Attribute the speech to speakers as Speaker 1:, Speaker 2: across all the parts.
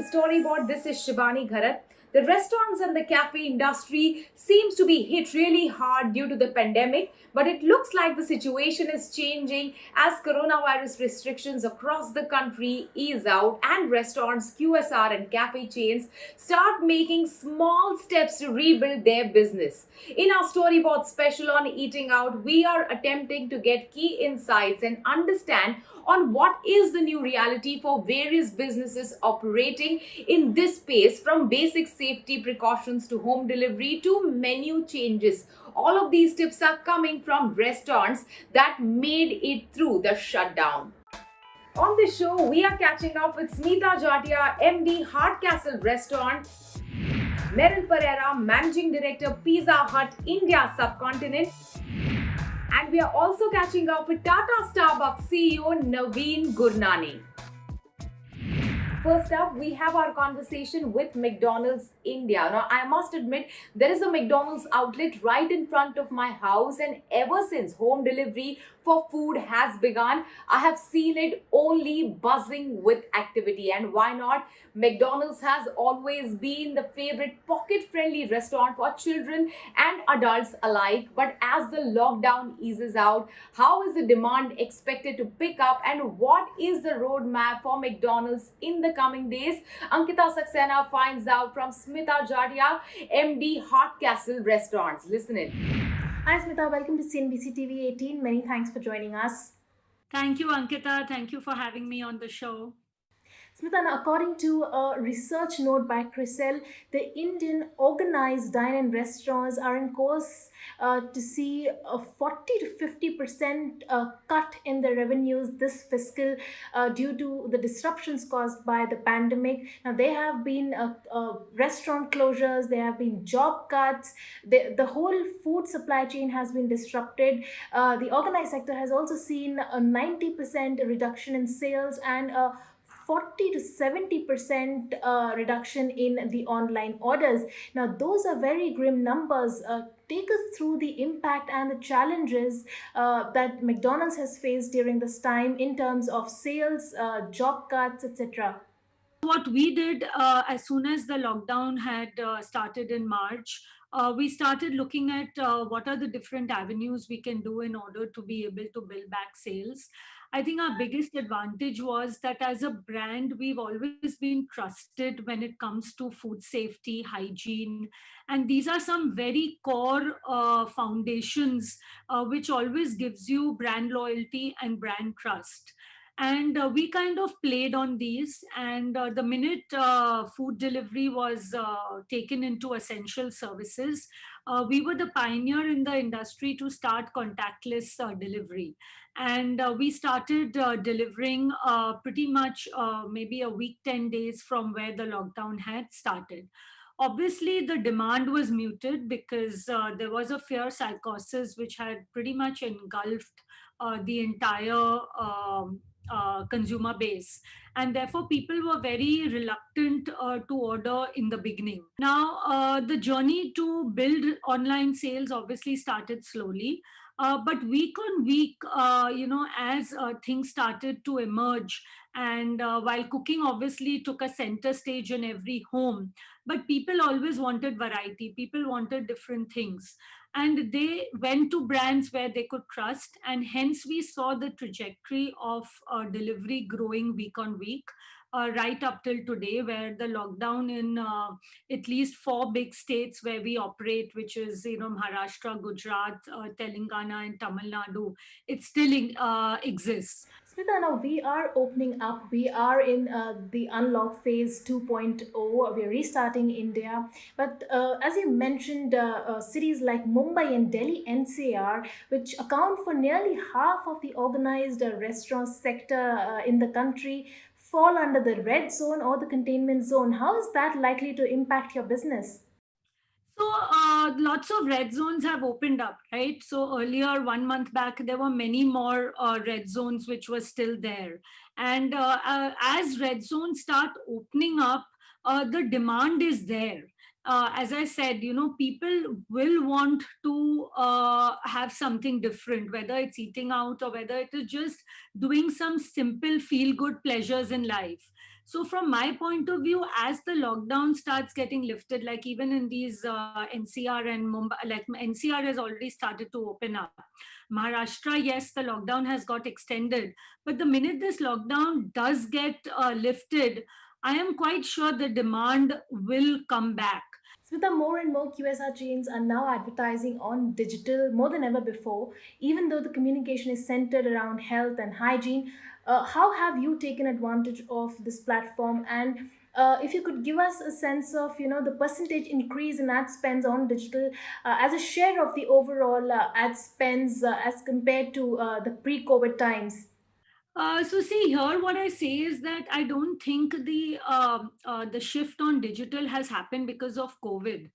Speaker 1: to Storyboard. This is Shibani Gharat. The restaurants and the cafe industry seems to be hit really hard due to the pandemic, but it looks like the situation is changing as coronavirus restrictions across the country ease out and restaurants, QSR and cafe chains start making small steps to rebuild their business. In our Storyboard special on eating out, we are attempting to get key insights and understand on what is the new reality for various businesses operating in this space, from basic safety precautions to home delivery to menu changes. All of these tips are coming from restaurants that made it through the shutdown. On this show, we are catching up with Smita Jatia, MD, Hardcastle Restaurant, Merrill Pereyra, Managing Director, Pizza Hut, India Subcontinent, and we are also catching up with Tata Starbucks CEO Navin Gurnaney. First up, we have our conversation with McDonald's India. Now, I must admit, there is a McDonald's outlet right in front of my house, and ever since home delivery for food has begun, I have seen it only buzzing with activity. And why not? McDonald's has always been the favorite pocket-friendly restaurant for children and adults alike. But as the lockdown eases out, how is the demand expected to pick up, and what is the roadmap for McDonald's in the coming days? Ankita Saxena finds out from Smita Jatia, MD, Hardcastle Restaurants. Listen in.
Speaker 2: Hi Smita, welcome to CNBC TV 18. Many thanks for joining us.
Speaker 3: Thank you, Ankita. Thank you for having me on the show.
Speaker 2: Smita, now, according to a research note by CRISIL, the Indian organized dine-in restaurants are in course to see a 40 to 50% cut in their revenues this fiscal due to the disruptions caused by the pandemic. Now, there have been restaurant closures, there have been job cuts, the whole food supply chain has been disrupted. The organized sector has also seen a 90% reduction in sales and a 40 to 70% reduction in the online orders. Now, those are very grim numbers. Take us through the impact and the challenges that McDonald's has faced during this time in terms of sales, job cuts, etc.
Speaker 3: What we did as soon as the lockdown had started in March, we started looking at what are the different avenues we can do in order to be able to build back sales. I think our biggest advantage was that as a brand, we've always been trusted when it comes to food safety, hygiene, and these are some very core foundations which always gives you brand loyalty and brand trust. And we kind of played on these, and the minute food delivery was taken into essential services, we were the pioneer in the industry to start contactless delivery. And we started delivering pretty much maybe a week, 10 days from where the lockdown had started. Obviously, the demand was muted because there was a fear psychosis which had pretty much engulfed the entire consumer base, and therefore people were very reluctant to order in the beginning. Now, the journey to build online sales obviously started slowly, but week on week, as things started to emerge, and while cooking obviously took a center stage in every home, but people always wanted variety, people wanted different things, and they went to brands where they could trust, and hence we saw the trajectory of delivery growing week on week, right up till today, where the lockdown in at least four big states where we operate, which is Maharashtra, Gujarat, Telangana and Tamil Nadu, it still exists.
Speaker 2: Smita, now we are opening up. We are in the unlock phase 2.0. We are restarting India. But as you mentioned, cities like Mumbai and Delhi NCR, which account for nearly half of the organized restaurant sector in the country, fall under the red zone or the containment zone. How is that likely to impact your business?
Speaker 3: So lots of red zones have opened up, right? So earlier, 1 month back, there were many more red zones which were still there. And as red zones start opening up, the demand is there. as I said, people will want to have something different, whether it's eating out or whether it is just doing some simple feel good pleasures in life. So, from my point of view, as the lockdown starts getting lifted, like even in these NCR and Mumbai, like NCR has already started to open up. Maharashtra, yes, the lockdown has got extended, but the minute this lockdown does get lifted, I am quite sure the demand will come back.
Speaker 2: Smita, more and more QSR chains are now advertising on digital more than ever before, even though the communication is centered around health and hygiene. How have you taken advantage of this platform? And if you could give us a sense of, the percentage increase in ad spends on digital as a share of the overall ad spends as compared to the pre-COVID times.
Speaker 3: So see here, what I say is that I don't think the shift on digital has happened because of COVID.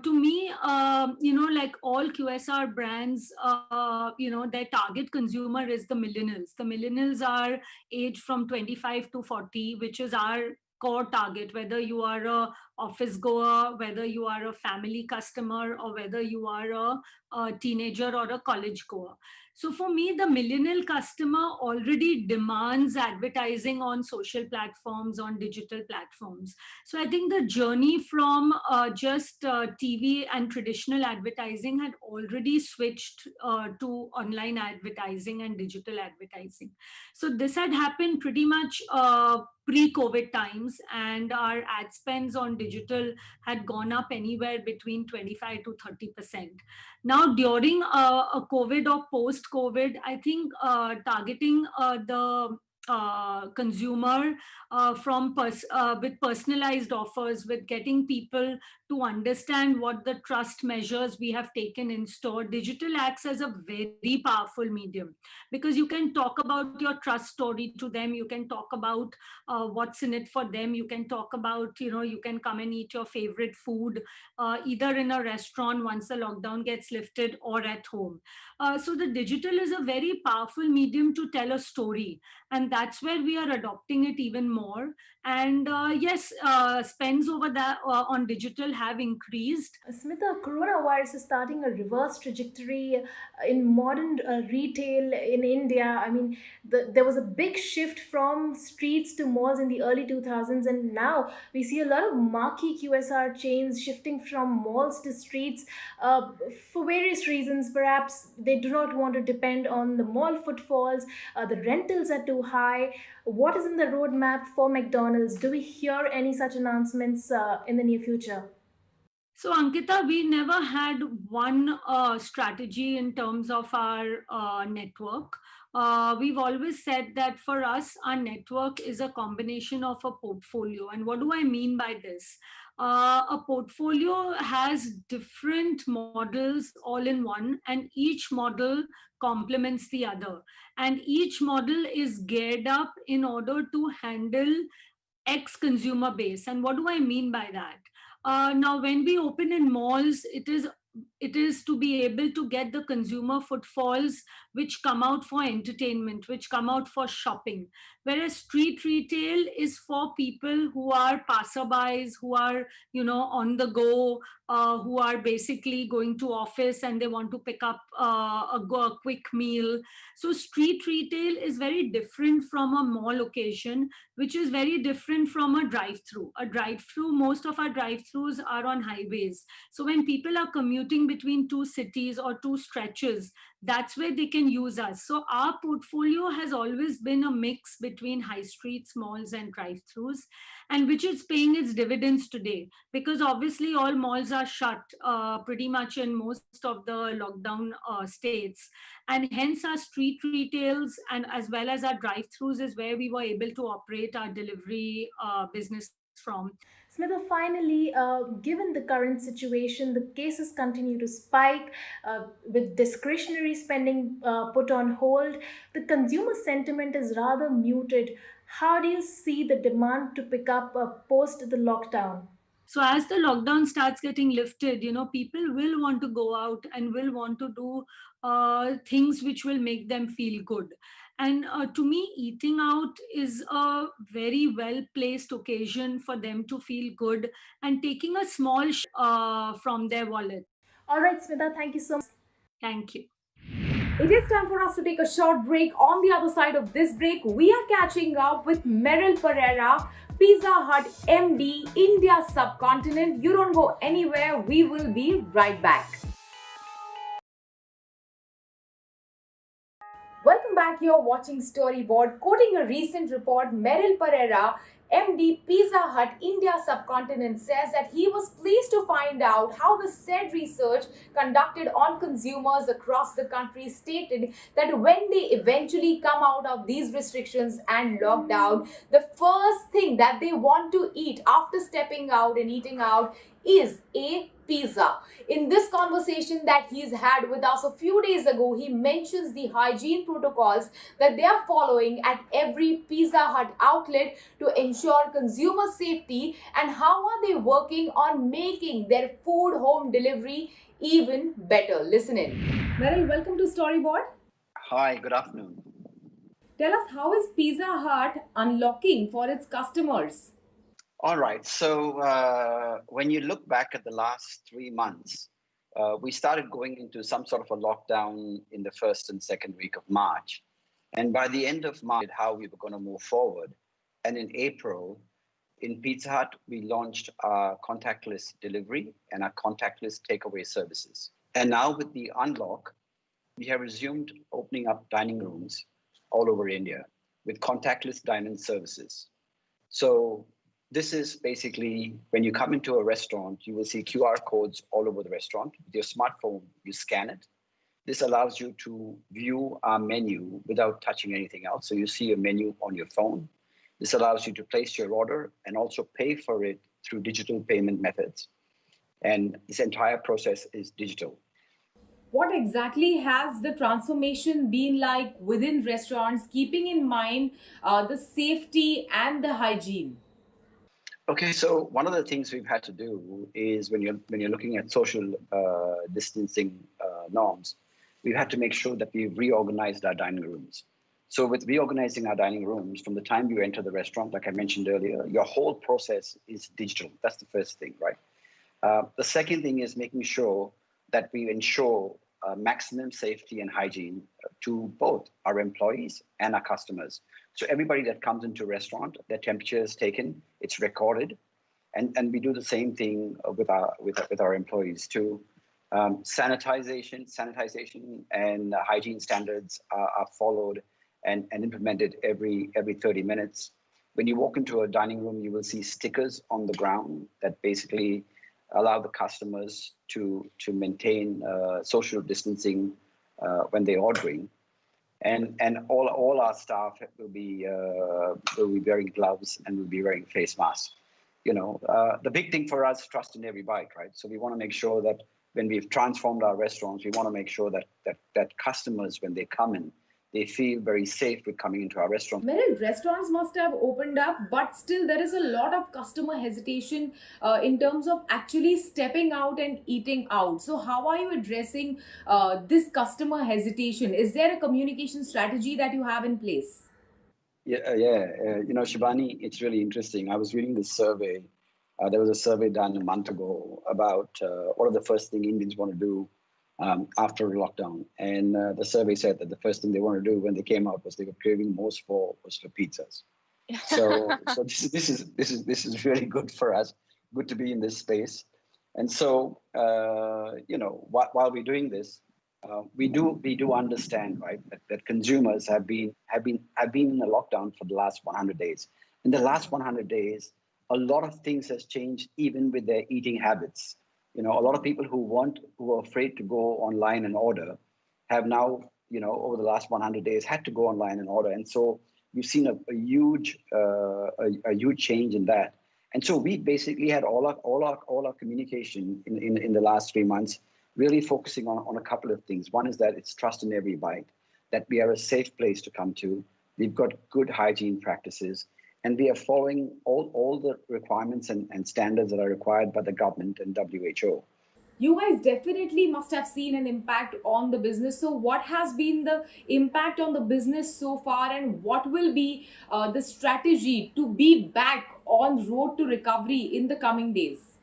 Speaker 3: To me, like all QSR brands, their target consumer is the millennials. The millennials are aged from 25 to 40, which is our core target. Whether you are a office goer, whether you are a family customer, or whether you are a teenager or a college goer. So for me, the millennial customer already demands advertising on social platforms, on digital platforms. So I think the journey from just TV and traditional advertising had already switched to online advertising and digital advertising. So this had happened pretty much pre-COVID times, and our ad spends on digital had gone up anywhere between 25 to 30%. Now, during a COVID or post COVID, I think targeting the consumer with personalized offers, with getting people to understand what the trust measures we have taken in store. Digital acts as a very powerful medium, because you can talk about your trust story to them. You can talk about what's in it for them. You can talk about, you can come and eat your favorite food either in a restaurant once the lockdown gets lifted, or at home. So the digital is a very powerful medium to tell a story, and that's where we are adopting it even more. And yes, spends over that on digital have increased.
Speaker 2: Smita, coronavirus is starting a reverse trajectory in modern retail in India. I mean, there was a big shift from streets to malls in the early 2000s, and now we see a lot of marquee QSR chains shifting from malls to streets for various reasons. Perhaps they do not want to depend on the mall footfalls, the rentals are too high. What is in the roadmap for McDonald's? Do we hear any such announcements in the near future?
Speaker 3: So, Ankita, we never had one strategy in terms of our network. We've always said that for us, our network is a combination of a portfolio. And what do I mean by this? A portfolio has different models all in one, and each model complements the other. And each model is geared up in order to handle X consumer base. And what do I mean by that? Now, when we open in malls, it is to be able to get the consumer footfalls which come out for entertainment, which come out for shopping. Whereas street retail is for people who are passerbys, who are, on the go, who are basically going to office and they want to pick up a quick meal. So street retail is very different from a mall occasion, which is very different from a drive-through. A drive-through, most of our drive-throughs are on highways. So when people are commuting between two cities or two stretches, that's where they can use us. So our portfolio has always been a mix between high streets, malls, and drive-throughs, and which is paying its dividends today, because obviously all malls are shut pretty much in most of the lockdown states, and hence our street retails and as well as our drive-throughs is where we were able to operate our delivery business from.
Speaker 2: Smitha, finally, given the current situation, the cases continue to spike with discretionary spending put on hold. The consumer sentiment is rather muted. How do you see the demand to pick up post the lockdown?
Speaker 3: So as the lockdown starts getting lifted, people will want to go out and will want to do things which will make them feel good. And to me, eating out is a very well placed occasion for them to feel good and taking a small from their wallet.
Speaker 2: All right, Smita, thank you so much.
Speaker 3: Thank you.
Speaker 1: It is time for us to take a short break. On the other side of this break, we are catching up with Merrill Pereyra, Pizza Hut MD, India Subcontinent. You don't go anywhere. We will be right back. Welcome back. You're watching Storyboard. Quoting a recent report, Merrill Pereyra, MD, Pizza Hut, India Subcontinent, says that he was pleased to find out how the said research conducted on consumers across the country stated that when they eventually come out of these restrictions and lockdown, the first thing that they want to eat after stepping out and eating out is a pizza. In this conversation that he's had with us a few days ago, he mentions the hygiene protocols that they are following at every Pizza Hut outlet to ensure consumer safety, and how are they working on making their food home delivery even better. Listen in. Merrill, welcome to Storyboard.
Speaker 4: Hi, good afternoon.
Speaker 1: Tell us, how is Pizza Hut unlocking for its customers?
Speaker 4: All right. So when you look back at the last 3 months, we started going into some sort of a lockdown in the first and second week of March. And by the end of March, how we were going to move forward. And in April, in Pizza Hut, we launched our contactless delivery and our contactless takeaway services. And now with the unlock, we have resumed opening up dining rooms all over India with contactless dining services. So this is basically when you come into a restaurant, you will see QR codes all over the restaurant. With your smartphone, you scan it. This allows you to view our menu without touching anything else. So you see a menu on your phone. This allows you to place your order and also pay for it through digital payment methods. And this entire process is digital.
Speaker 1: What exactly has the transformation been like within restaurants, keeping in mind the safety and the hygiene?
Speaker 4: Okay, so one of the things we've had to do is when you're looking at social distancing norms, we've had to make sure that we've reorganized our dining rooms. So with reorganizing our dining rooms, from the time you enter the restaurant, like I mentioned earlier, your whole process is digital. That's the first thing, right? The second thing is making sure that we ensure maximum safety and hygiene to both our employees and our customers. So everybody that comes into a restaurant, their temperature is taken, it's recorded, and we do the same thing with our employees too. Sanitization and hygiene standards are followed and implemented every 30 minutes. When you walk into a dining room, you will see stickers on the ground that basically allow the customers to maintain social distancing when they're ordering, and all our staff will be wearing gloves and will be wearing face masks. The big thing for us, trust in every bite, right? So we want to make sure that when we've transformed our restaurants, we want to make sure that customers, when they come in, they feel very safe with coming into our restaurant.
Speaker 1: Merrill, restaurants must have opened up, but still there is a lot of customer hesitation in terms of actually stepping out and eating out. So how are you addressing this customer hesitation? Is there a communication strategy that you have in place?
Speaker 4: Shibani, it's really interesting. I was reading this survey. There was a survey done a month ago about what are the first thing Indians want to do after lockdown, and the survey said that the first thing they want to do when they came out was they were craving most for pizzas. So this is really good for us. Good to be in this space, and so while we're doing this, we do understand, right, that consumers have been in a lockdown for the last 100 days. In the last 100 days, a lot of things has changed, even with their eating habits. A lot of people who were afraid to go online and order have now, over the last 100 days had to go online and order. And so we've seen a huge change in that. And so we basically had all our communication in the last 3 months, really focusing on a couple of things. One is that it's trust in every bite, that we are a safe place to come to. We've got good hygiene practices, and we are following all the requirements and standards that are required by the government and WHO.
Speaker 1: You guys definitely must have seen an impact on the business. So, what has been the impact on the business so far, and what will be the strategy to be back on road to recovery in the coming days?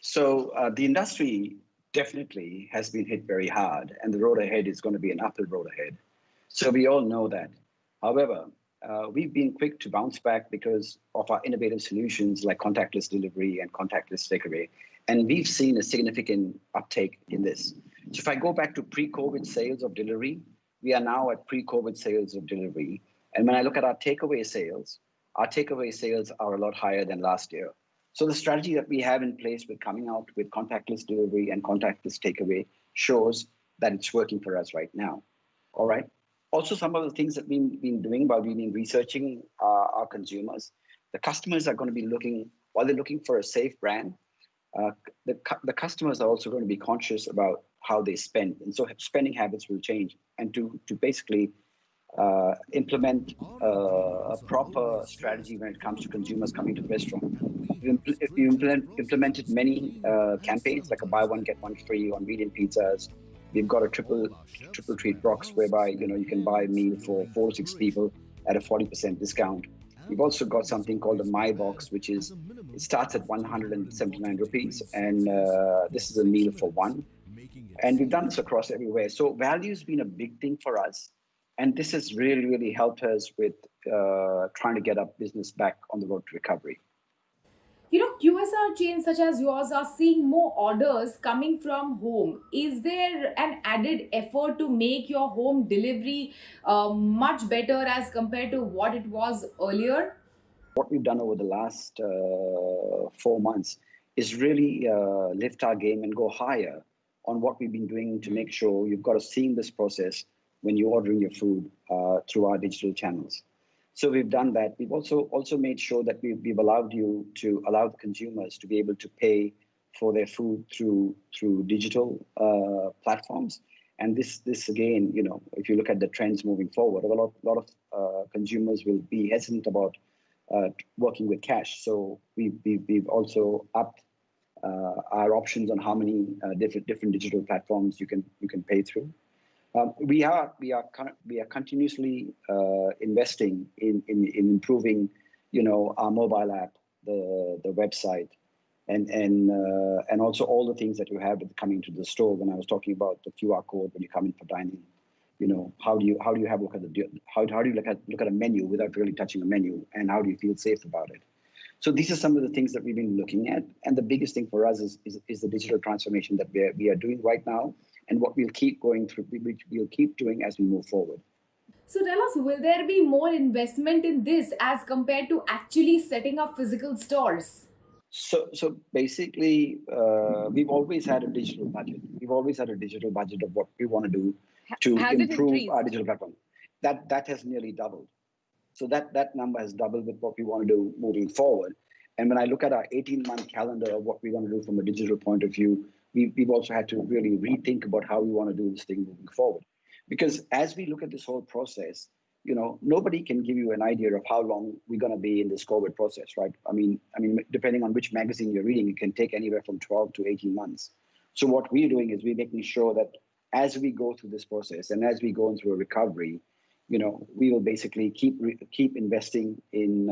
Speaker 4: So the industry definitely has been hit very hard, and the road ahead is going to be an uphill road ahead. So we all know that. However, we've been quick to bounce back because of our innovative solutions like contactless delivery and contactless takeaway. And we've seen a significant uptake in this. So if I go back to pre-COVID sales of delivery, we are now at pre-COVID sales of delivery. And when I look at our takeaway sales are a lot higher than last year. So the strategy that we have in place with coming out with contactless delivery and contactless takeaway shows that it's working for us right now. All right. Also, some of the things that we've been doing while we've been researching our consumers, the customers are going to be looking, while they're looking for a safe brand, the customers are also going to be conscious about how they spend. And so spending habits will change. And to basically implement a proper strategy when it comes to consumers coming to the restaurant. We implemented many campaigns like a buy one get one free on medium pizzas. We've got a triple treat box whereby you can buy a meal for 4 to 6 people at a 40% discount. We've also got something called a My Box, which is it starts at 179 rupees, and this is a meal for one. And we've done this across everywhere. So value's been a big thing for us. And this has really, really helped us with trying to get our business back on the road to recovery.
Speaker 1: QSR chains such as yours are seeing more orders coming from home. Is there an added effort to make your home delivery much better as compared to what it was earlier?
Speaker 4: What we've done over the last 4 months is really lift our game and go higher on what we've been doing to make sure you've got a seamless process when you're ordering your food through our digital channels. So we've done that. We've also made sure that we've allowed you to allow the consumers to be able to pay for their food through digital platforms. And this again, if you look at the trends moving forward, a lot of consumers will be hesitant about working with cash. So we've also upped our options on how many different digital platforms you can pay through. We are continuously investing in improving, our mobile app, the website, and also all the things that you have coming to the store. When I was talking about the QR code when you come in for dining, how do you have a look at how do you look at a menu without really touching a menu, and how do you feel safe about it? So these are some of the things that we've been looking at, and the biggest thing for us is the digital transformation that we are doing right now. And what we'll keep going through, which we'll keep doing as we move forward.
Speaker 1: So tell us, will there be more investment in this as compared to actually setting up physical stores?
Speaker 4: So basically, we've always had a digital budget. We've always had a digital budget of what we want to do to improve our digital platform. That has nearly doubled. So that number has doubled with what we want to do moving forward. And when I look at our 18-month calendar of what we want to do from a digital point of view, we've also had to really rethink about how we want to do this thing moving forward. Because as we look at this whole process, nobody can give you an idea of how long we're going to be in this COVID process, right? I mean, depending on which magazine you're reading, it can take anywhere from 12 to 18 months. So what we're doing is we're making sure that as we go through this process and as we go through a recovery, we will basically keep investing in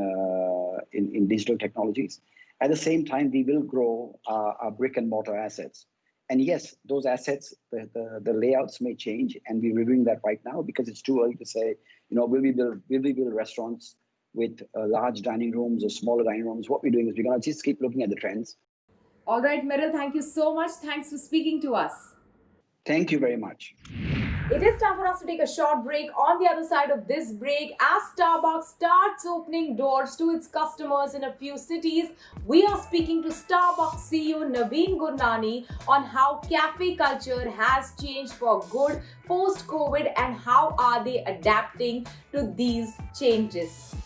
Speaker 4: digital technologies. At the same time, we will grow our brick and mortar assets. And yes, those assets, the layouts may change, and we're reviewing that right now because it's too early to say, will we build restaurants with large dining rooms or smaller dining rooms? What we're doing is we're going to just keep looking at the trends.
Speaker 1: All right, Merrill, thank you so much. Thanks for speaking to us.
Speaker 4: Thank you very much.
Speaker 1: It is time for us to take a short break. On the other side of this break, as Starbucks starts opening doors to its customers in a few cities, we are speaking to Starbucks CEO Navin Gurnaney on how cafe culture has changed for good post-COVID and how are they adapting to these changes.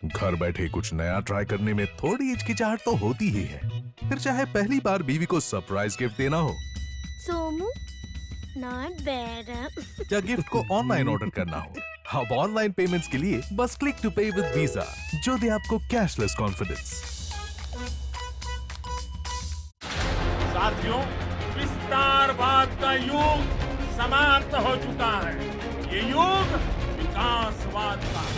Speaker 5: घर बैठे कुछ नया try करने में थोड़ी हिचकिचाहट तो होती ही है, फिर चाहे पहली बार बीवी को सरप्राइज गिफ्ट देना हो,
Speaker 6: Somu, not bad.
Speaker 5: या गिफ्ट को ऑनलाइन ऑर्डर करना हो। अब ऑनलाइन पेमेंट्स के लिए बस क्लिक टू पे विद वीजा, जो दे आपको कैशलेस कॉन्फिडेंस।
Speaker 7: साथियों, विस्तारवाद का युग समाप्त हो चुका है। ये युग विकासवाद का है।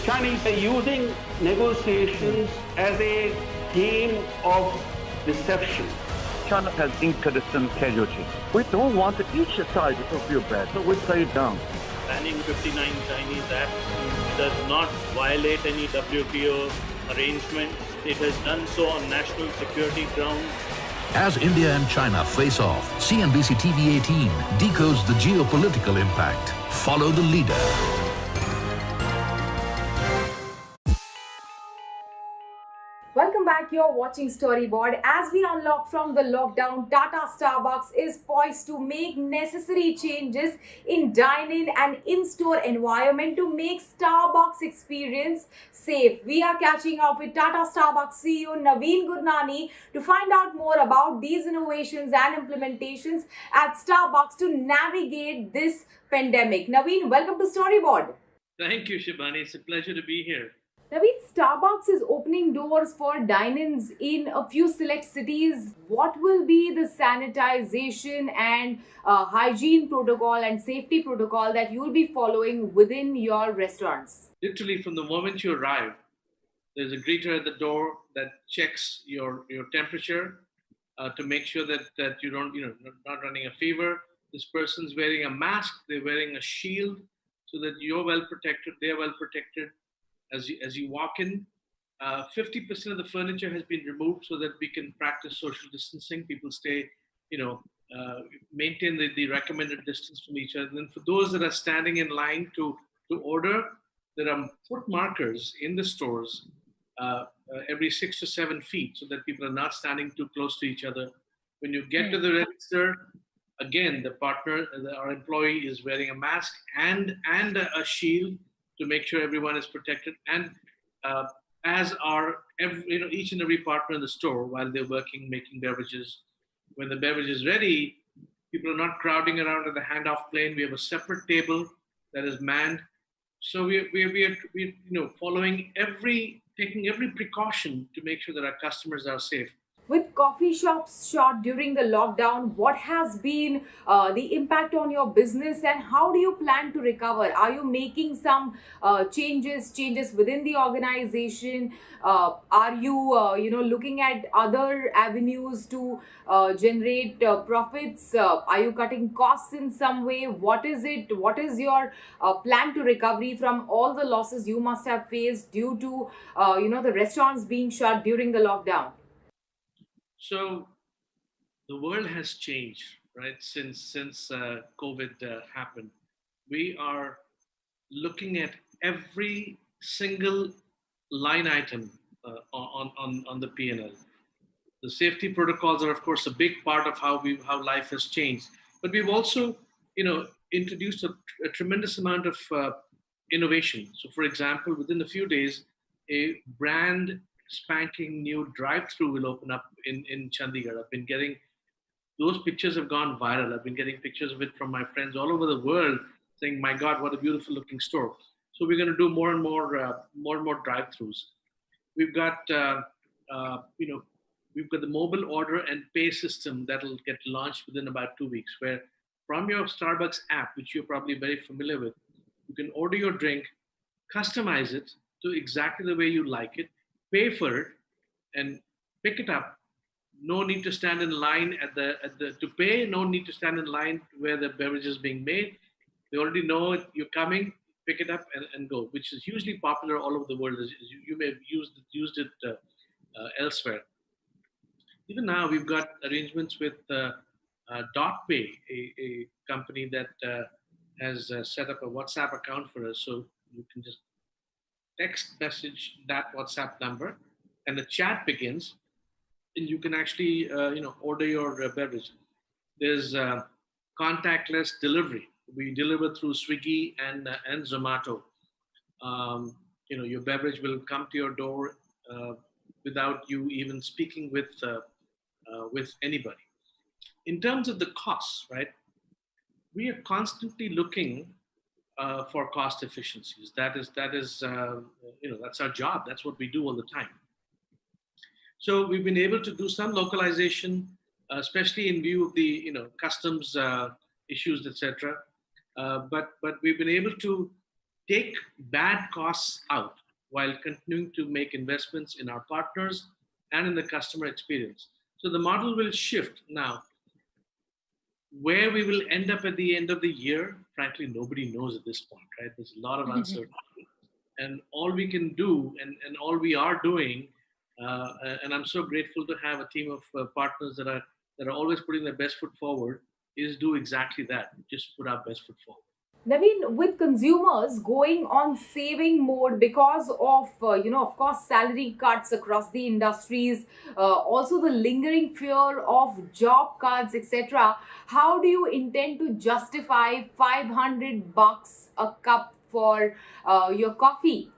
Speaker 8: Chinese are using negotiations as a game of deception.
Speaker 9: China has inconsistent casualty. We don't want each side to feel bad, so we play it down.
Speaker 10: Banning 59 Chinese acts does not violate any WTO arrangements. It has done so on national security grounds.
Speaker 11: As India and China face off, CNBC TV 18 decodes the geopolitical impact. Follow the leader.
Speaker 1: Welcome back. You're watching Storyboard. As we unlock from the lockdown, Tata Starbucks is poised to make necessary changes in dine-in and in-store environment to make Starbucks experience safe. We are catching up with Tata Starbucks CEO Navin Gurnaney to find out more about these innovations and implementations at Starbucks to navigate this pandemic. Navin, welcome to Storyboard.
Speaker 12: Thank you, Shibani. It's a pleasure to be here.
Speaker 1: Naveen, Starbucks is opening doors for dine-ins in a few select cities. What will be the sanitization and hygiene protocol and safety protocol that you will be following within your restaurants?
Speaker 12: Literally, from the moment you arrive, there's a greeter at the door that checks your temperature to make sure that you don't, not running a fever. This person's wearing a mask. They're wearing a shield so that you're well protected. They're well protected. As you walk in, 50% of the furniture has been removed so that we can practice social distancing. People stay, maintain the recommended distance from each other. And then for those that are standing in line to order, there are foot markers in the stores every 6 to 7 feet so that people are not standing too close to each other. When you get to the register, again, our employee is wearing a mask and a shield to make sure everyone is protected, and as are each and every partner in the store while they're working, making beverages. When the beverage is ready, people are not crowding around at the handoff plane. We have a separate table that is manned. So we're taking every precaution to make sure that our customers are safe.
Speaker 1: With coffee shops shut during the lockdown, what has been the impact on your business and how do you plan to recover? Are you making some changes within the organization? Are you looking at other avenues to generate profits? Are you cutting costs in some way? What is it? What is your plan to recovery from all the losses you must have faced due to the restaurants being shut during the lockdown?
Speaker 12: So the world has changed, right? Since COVID happened, we are looking at every single line item on the P&L. The safety protocols are, of course, a big part of how life has changed. But we've also, introduced a tremendous amount of innovation. So, for example, within a few days, a brand spanking new drive-through will open up in Chandigarh. I've been getting those pictures have gone viral. I've been getting pictures of it from my friends all over the world saying, "My God, what a beautiful looking store." So we're going to do more and more drive-throughs. We've got we've got the mobile order and pay system that'll get launched within about 2 weeks, where from your Starbucks app, which you're probably very familiar with, you can order your drink, customize it to exactly the way you like it, pay for it, and pick it up. No need to stand in line to pay. No need to stand in line where the beverage is being made. They already know you're coming. Pick it up and go, which is hugely popular all over the world. You may have used it elsewhere. Even now, we've got arrangements with DotPay, a company that has set up a WhatsApp account for us, so you can just text message that WhatsApp number, and the chat begins, and you can actually order your beverage. There's contactless delivery. We deliver through Swiggy and Zomato. Your beverage will come to your door without you even speaking with anybody. In terms of the costs, right? We are constantly looking for cost efficiencies. That's our job. That's what we do all the time. So we've been able to do some localization especially in view of the customs issues, etc. But we've been able to take bad costs out while continuing to make investments in our partners and in the customer experience. So the model will shift now. Where we will end up at the end of the year, frankly, nobody knows at this point, right? There's a lot of uncertainty. And all we can do, and all we are doing, and I'm so grateful to have a team of partners that are always putting their best foot forward, is do exactly that. Just put our best foot forward.
Speaker 1: Navin, with consumers going on saving mode because of, of course, salary cuts across the industries, also the lingering fear of job cuts, etc., how do you intend to justify $500 a cup for your coffee?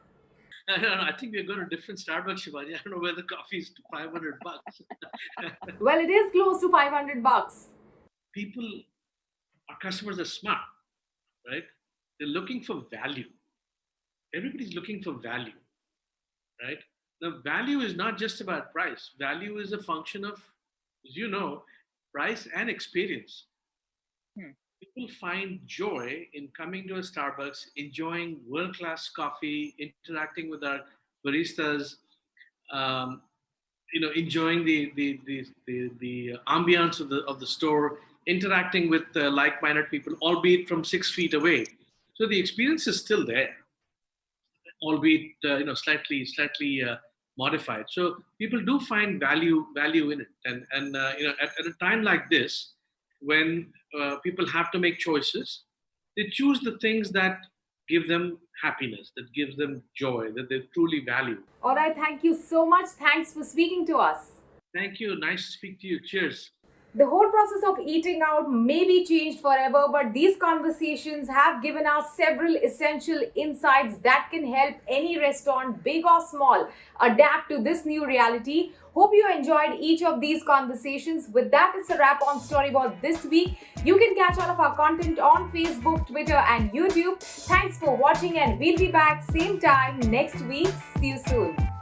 Speaker 12: I think we're going to different Starbucks, Shivani. I don't know where the coffee is to $500.
Speaker 1: Well, it is close to $500.
Speaker 12: Our customers are smart, right? They're looking for value. Everybody's looking for value, right? Now, value is not just about price. Value is a function of, as you know, price and experience. People find joy in coming to a Starbucks, enjoying world-class coffee, interacting with our baristas, enjoying the ambiance of the store, interacting with like-minded people, albeit from 6 feet away. So the experience is still there, albeit slightly modified. So people do find value in it, and at a time like this, when people have to make choices, they choose the things that give them happiness, that gives them joy, that they truly value.
Speaker 1: All right, thank you so much. Thanks for speaking to us.
Speaker 12: Thank you. Nice to speak to you. Cheers.
Speaker 1: The whole process of eating out may be changed forever, but these conversations have given us several essential insights that can help any restaurant, big or small, adapt to this new reality. Hope you enjoyed each of these conversations. With that, it's a wrap on Storyboard this week. You can catch all of our content on Facebook, Twitter, and YouTube. Thanks for watching, and we'll be back same time next week. See you soon.